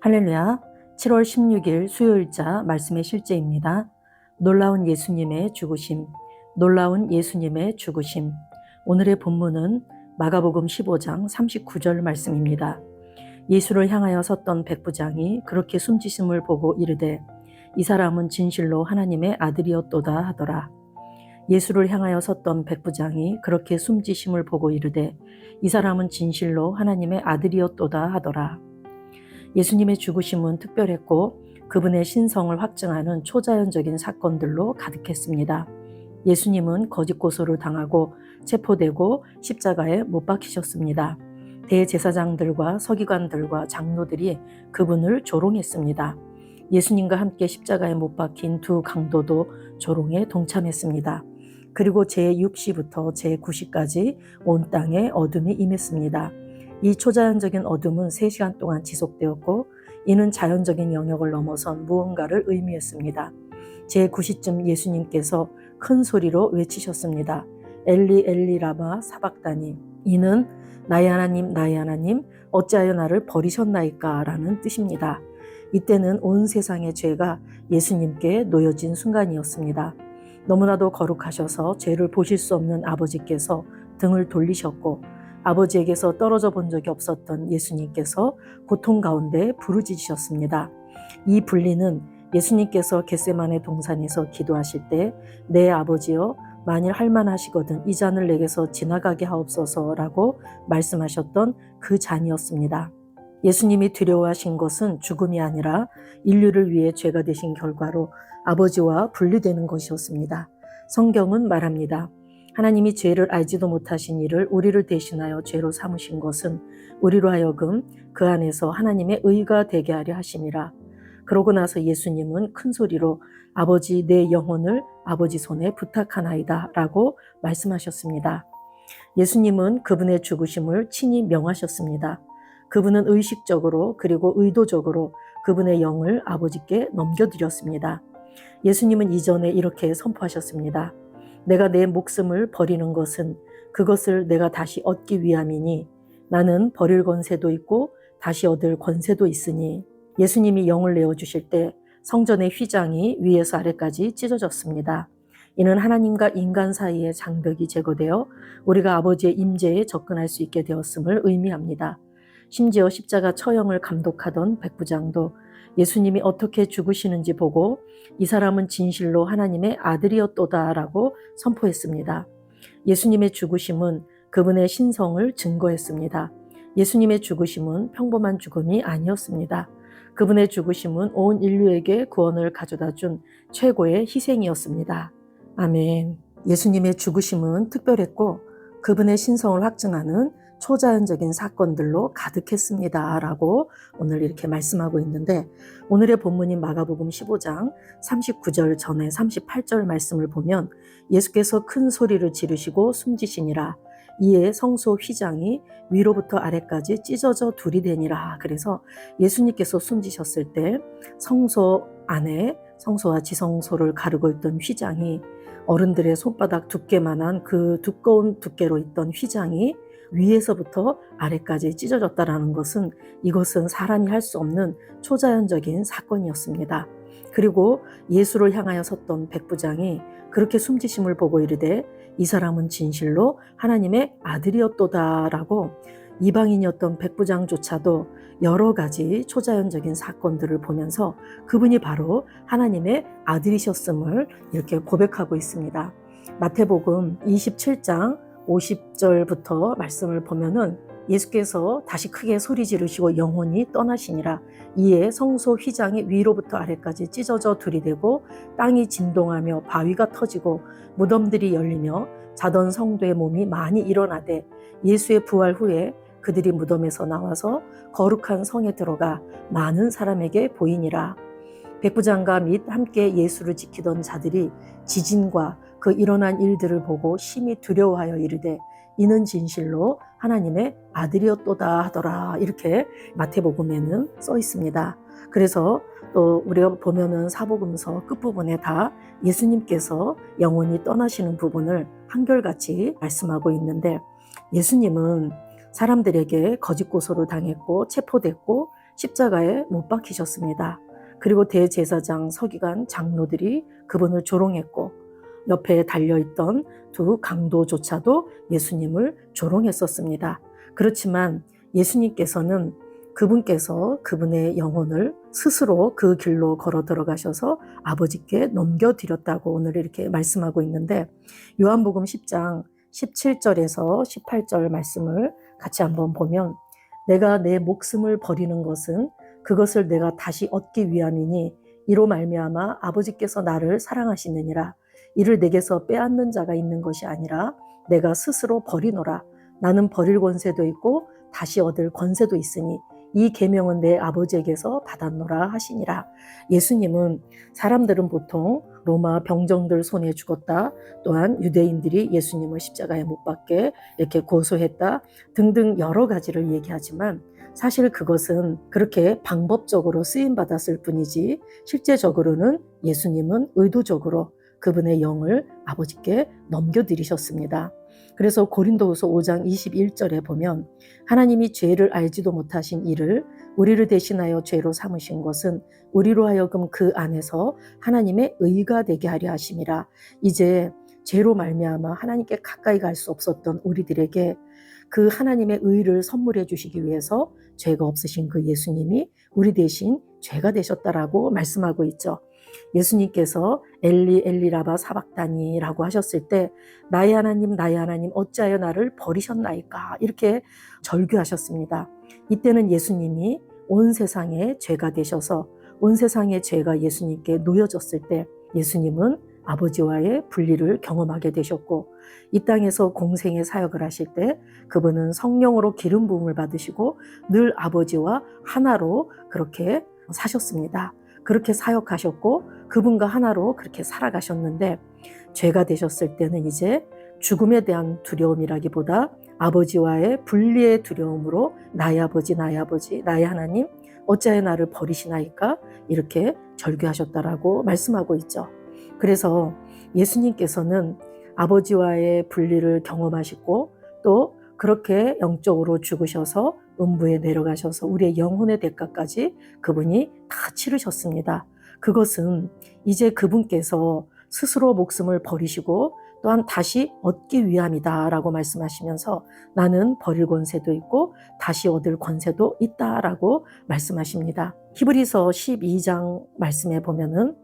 할렐루야. 7월 16일 수요일자 말씀의 실제입니다. 놀라운 예수님의 죽으심, 놀라운 예수님의 죽으심. 오늘의 본문은 마가복음 15장 39절 말씀입니다. 예수를 향하여 섰던 백부장이 그렇게 숨지심을 보고 이르되 이 사람은 진실로 하나님의 아들이었도다 하더라. 예수를 향하여 섰던 백부장이 그렇게 숨지심을 보고 이르되 이 사람은 진실로 하나님의 아들이었도다 하더라. 예수님의 죽으심은 특별했고 그분의 신성을 확증하는 초자연적인 사건들로 가득했습니다. 예수님은 거짓 고소를 당하고 체포되고 십자가에 못 박히셨습니다. 대제사장들과 서기관들과 장로들이 그분을 조롱했습니다. 예수님과 함께 십자가에 못 박힌 두 강도도 조롱에 동참했습니다. 그리고 제6시부터 제9시까지 온 땅에 어둠이 임했습니다. 이 초자연적인 어둠은 3시간 동안 지속되었고 이는 자연적인 영역을 넘어선 무언가를 의미했습니다. 제9시쯤 예수님께서 큰 소리로 외치셨습니다. 엘리 엘리 라마 사박다니, 이는 나의 하나님 어찌하여 나를 버리셨나이까 라는 뜻입니다. 이때는 온 세상의 죄가 예수님께 놓여진 순간이었습니다. 너무나도 거룩하셔서 죄를 보실 수 없는 아버지께서 등을 돌리셨고 아버지에게서 떨어져 본 적이 없었던 예수님께서 고통 가운데 부르짖으셨습니다. 이 분리는 예수님께서 겟세마네 동산에서 기도하실 때 내 아버지여 만일 할만하시거든 이 잔을 내게서 지나가게 하옵소서라고 말씀하셨던 그 잔이었습니다. 예수님이 두려워하신 것은 죽음이 아니라 인류를 위해 죄가 되신 결과로 아버지와 분리되는 것이었습니다. 성경은 말합니다. 하나님이 죄를 알지도 못하신 이를 우리를 대신하여 죄로 삼으신 것은 우리로 하여금 그 안에서 하나님의 의가 되게 하려 하심이라. 그러고 나서 예수님은 큰 소리로 아버지 내 영혼을 아버지 손에 부탁하나이다 라고 말씀하셨습니다. 예수님은 그분의 죽으심을 친히 명하셨습니다. 그분은 의식적으로 그리고 의도적으로 그분의 영을 아버지께 넘겨드렸습니다. 예수님은 이전에 이렇게 선포하셨습니다. 내가 내 목숨을 버리는 것은 그것을 내가 다시 얻기 위함이니 나는 버릴 권세도 있고 다시 얻을 권세도 있으니. 예수님이 영을 내어주실 때 성전의 휘장이 위에서 아래까지 찢어졌습니다. 이는 하나님과 인간 사이의 장벽이 제거되어 우리가 아버지의 임재에 접근할 수 있게 되었음을 의미합니다. 심지어 십자가 처형을 감독하던 백부장도 예수님이 어떻게 죽으시는지 보고 이 사람은 진실로 하나님의 아들이었도다라고 선포했습니다. 예수님의 죽으심은 그분의 신성을 증거했습니다. 예수님의 죽으심은 평범한 죽음이 아니었습니다. 그분의 죽으심은 온 인류에게 구원을 가져다 준 최고의 희생이었습니다. 아멘. 예수님의 죽으심은 특별했고 그분의 신성을 확증하는 초자연적인 사건들로 가득했습니다 라고 오늘 이렇게 말씀하고 있는데, 오늘의 본문인 마가복음 15장 39절 전에 38절 말씀을 보면 예수께서 큰 소리를 지르시고 숨지시니라. 이에 성소 휘장이 위로부터 아래까지 찢어져 둘이 되니라. 그래서 예수님께서 숨지셨을 때 성소 안에 성소와 지성소를 가르고 있던 휘장이, 어른들의 손바닥 두께만한 그 두꺼운 두께로 있던 휘장이 위에서부터 아래까지 찢어졌다라는 것은, 이것은 사람이 할 수 없는 초자연적인 사건이었습니다. 그리고 예수를 향하여 섰던 백부장이 그렇게 숨지심을 보고 이르되 이 사람은 진실로 하나님의 아들이었도다라고, 이방인이었던 백부장조차도 여러 가지 초자연적인 사건들을 보면서 그분이 바로 하나님의 아들이셨음을 이렇게 고백하고 있습니다. 마태복음 27장 50절부터 말씀을 보면은 예수께서 다시 크게 소리 지르시고 영혼이 떠나시니라. 이에 성소 휘장이 위로부터 아래까지 찢어져 들이대고 땅이 진동하며 바위가 터지고 무덤들이 열리며 자던 성도의 몸이 많이 일어나되 예수의 부활 후에 그들이 무덤에서 나와서 거룩한 성에 들어가 많은 사람에게 보이니라. 백부장과 및 함께 예수를 지키던 자들이 지진과 그 일어난 일들을 보고 심히 두려워하여 이르되 이는 진실로 하나님의 아들이었도다 하더라. 이렇게 마태복음에는 써 있습니다. 그래서 또 우리가 보면은 사복음서 끝부분에 다 예수님께서 영원히 떠나시는 부분을 한결같이 말씀하고 있는데, 예수님은 사람들에게 거짓 고소를 당했고 체포됐고 십자가에 못 박히셨습니다. 그리고 대제사장, 서기관, 장로들이 그분을 조롱했고 옆에 달려있던 두 강도조차도 예수님을 조롱했었습니다. 그렇지만 예수님께서는 그분께서 그분의 영혼을 스스로 그 길로 걸어 들어가셔서 아버지께 넘겨드렸다고 오늘 이렇게 말씀하고 있는데, 요한복음 10장 17절에서 18절 말씀을 같이 한번 보면, 내가 내 목숨을 버리는 것은 그것을 내가 다시 얻기 위함이니 이로 말미암아 아버지께서 나를 사랑하시느니라. 이를 내게서 빼앗는 자가 있는 것이 아니라 내가 스스로 버리노라. 나는 버릴 권세도 있고 다시 얻을 권세도 있으니 이 계명은 내 아버지에게서 받았노라 하시니라. 예수님은, 사람들은 보통 로마 병정들 손에 죽었다, 또한 유대인들이 예수님을 십자가에 못 박게 이렇게 고소했다 등등 여러 가지를 얘기하지만, 사실 그것은 그렇게 방법적으로 쓰임받았을 뿐이지 실제적으로는 예수님은 의도적으로 그분의 영을 아버지께 넘겨드리셨습니다. 그래서 고린도후서 5장 21절에 보면, 하나님이 죄를 알지도 못하신 이를 우리를 대신하여 죄로 삼으신 것은 우리로 하여금 그 안에서 하나님의 의가 되게 하려 하심이라. 이제 죄로 말미암아 하나님께 가까이 갈 수 없었던 우리들에게 그 하나님의 의를 선물해 주시기 위해서 죄가 없으신 그 예수님이 우리 대신 죄가 되셨다라고 말씀하고 있죠. 예수님께서 엘리 엘리 라마 사박다니라고 하셨을 때, 나의 하나님 나의 하나님 어찌하여 나를 버리셨나이까, 이렇게 절규하셨습니다. 이때는 예수님이 온 세상의 죄가 되셔서 온 세상의 죄가 예수님께 놓여졌을 때 예수님은 아버지와의 분리를 경험하게 되셨고, 이 땅에서 공생의 사역을 하실 때 그분은 성령으로 기름 부음을 받으시고 늘 아버지와 하나로 그렇게 사셨습니다. 그렇게 사역하셨고 그분과 하나로 그렇게 살아가셨는데, 죄가 되셨을 때는 이제 죽음에 대한 두려움이라기보다 아버지와의 분리의 두려움으로 나의 아버지 나의 아버지 나의 하나님 어찌하여 나를 버리시나이까, 이렇게 절규하셨다라고 말씀하고 있죠. 그래서 예수님께서는 아버지와의 분리를 경험하시고 또 그렇게 영적으로 죽으셔서 음부에 내려가셔서 우리의 영혼의 대가까지 그분이 다 치르셨습니다. 그것은 이제 그분께서 스스로 목숨을 버리시고 또한 다시 얻기 위함이다 라고 말씀하시면서, 나는 버릴 권세도 있고 다시 얻을 권세도 있다 라고 말씀하십니다. 히브리서 12장 말씀에 보면은,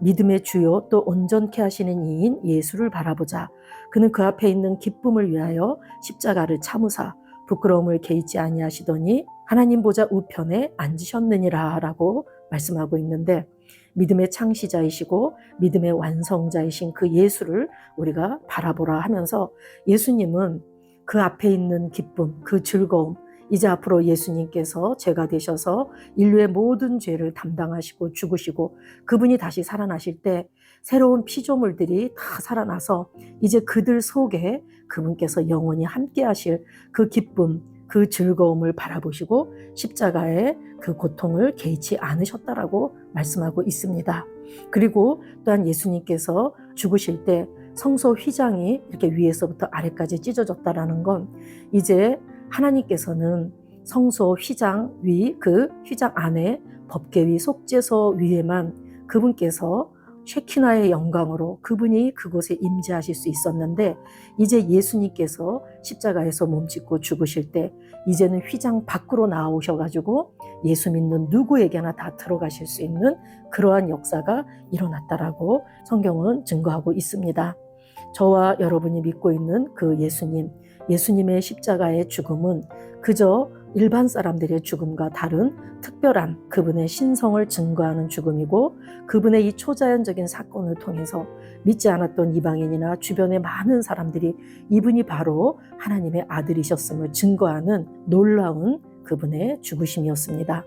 믿음의 주요 또 온전케 하시는 이인 예수를 바라보자. 그는 그 앞에 있는 기쁨을 위하여 십자가를 참으사 부끄러움을 개의치 아니하시더니 하나님 보좌 우편에 앉으셨느니라 라고 말씀하고 있는데, 믿음의 창시자이시고 믿음의 완성자이신 그 예수를 우리가 바라보라 하면서, 예수님은 그 앞에 있는 기쁨, 그 즐거움, 이제 앞으로 예수님께서 죄가 되셔서 인류의 모든 죄를 담당하시고 죽으시고 그분이 다시 살아나실 때 새로운 피조물들이 다 살아나서 이제 그들 속에 그분께서 영원히 함께 하실 그 기쁨, 그 즐거움을 바라보시고 십자가의 그 고통을 개의치 않으셨다라고 말씀하고 있습니다. 그리고 또한 예수님께서 죽으실 때 성소 휘장이 이렇게 위에서부터 아래까지 찢어졌다라는 건, 이제 하나님께서는 성소 휘장 위, 그 휘장 안에 법궤위 속죄소 위에만 그분께서 쉐키나의 영광으로 그분이 그곳에 임재하실 수 있었는데, 이제 예수님께서 십자가에서 몸짓고 죽으실 때 이제는 휘장 밖으로 나오셔가지고 예수 믿는 누구에게나 다 들어가실 수 있는 그러한 역사가 일어났다라고 성경은 증거하고 있습니다. 저와 여러분이 믿고 있는 그 예수님의 십자가의 죽음은 그저 일반 사람들의 죽음과 다른 특별한 그분의 신성을 증거하는 죽음이고, 그분의 이 초자연적인 사건을 통해서 믿지 않았던 이방인이나 주변의 많은 사람들이 이분이 바로 하나님의 아들이셨음을 증거하는 놀라운 그분의 죽으심이었습니다.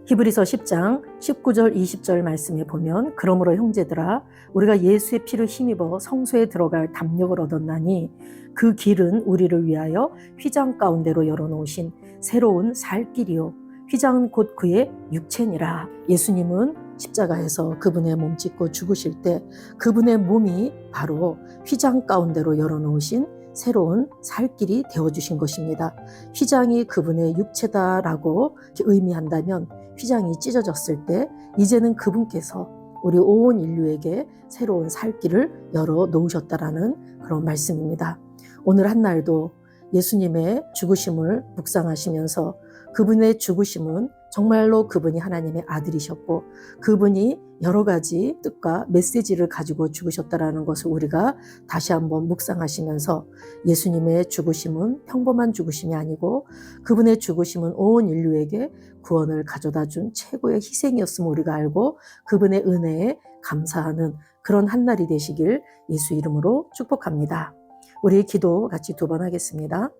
히브리서 10장 19절 20절 말씀에 보면, 그러므로 형제들아 우리가 예수의 피를 힘입어 성소에 들어갈 담력을 얻었나니 그 길은 우리를 위하여 휘장 가운데로 열어놓으신 새로운 살 길이요 휘장은 곧 그의 육체니라. 예수님은 십자가에서 그분의 몸 찢고 죽으실 때 그분의 몸이 바로 휘장 가운데로 열어놓으신 새로운 살 길이 되어주신 것입니다. 휘장이 그분의 육체다라고 의미한다면 휘장이 찢어졌을 때 이제는 그분께서 우리 온 인류에게 새로운 살 길을 열어놓으셨다라는 그런 말씀입니다. 오늘 한 날도 예수님의 죽으심을 묵상하시면서 그분의 죽으심은 정말로 그분이 하나님의 아들이셨고 그분이 여러 가지 뜻과 메시지를 가지고 죽으셨다라는 것을 우리가 다시 한번 묵상하시면서 예수님의 죽으심은 평범한 죽으심이 아니고 그분의 죽으심은 온 인류에게 구원을 가져다 준 최고의 희생이었음을 우리가 알고 그분의 은혜에 감사하는 그런 한 날이 되시길 예수 이름으로 축복합니다. 우리 기도 같이 2번 하겠습니다.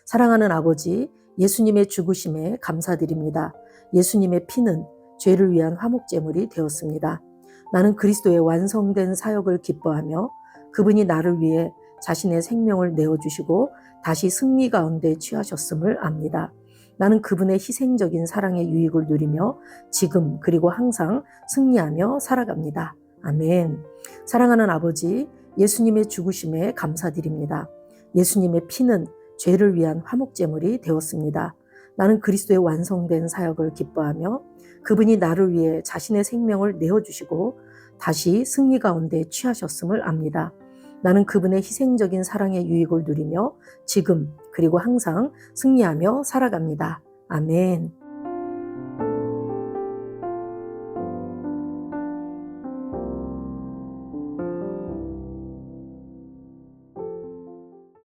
사랑하는 아버지, 예수님의 죽으심에 감사드립니다. 예수님의 피는 죄를 위한 화목제물이 되었습니다. 나는 그리스도의 완성된 사역을 기뻐하며 그분이 나를 위해 자신의 생명을 내어주시고 다시 승리 가운데 취하셨음을 압니다. 나는 그분의 희생적인 사랑의 유익을 누리며 지금 그리고 항상 승리하며 살아갑니다. 아멘. 사랑하는 아버지, 예수님의 죽으심에 감사드립니다. 예수님의 피는 죄를 위한 화목제물이 되었습니다. 나는 그리스도의 완성된 사역을 기뻐하며 그분이 나를 위해 자신의 생명을 내어주시고 다시 승리 가운데 취하셨음을 압니다. 나는 그분의 희생적인 사랑의 유익을 누리며 지금 그리고 항상 승리하며 살아갑니다. 아멘.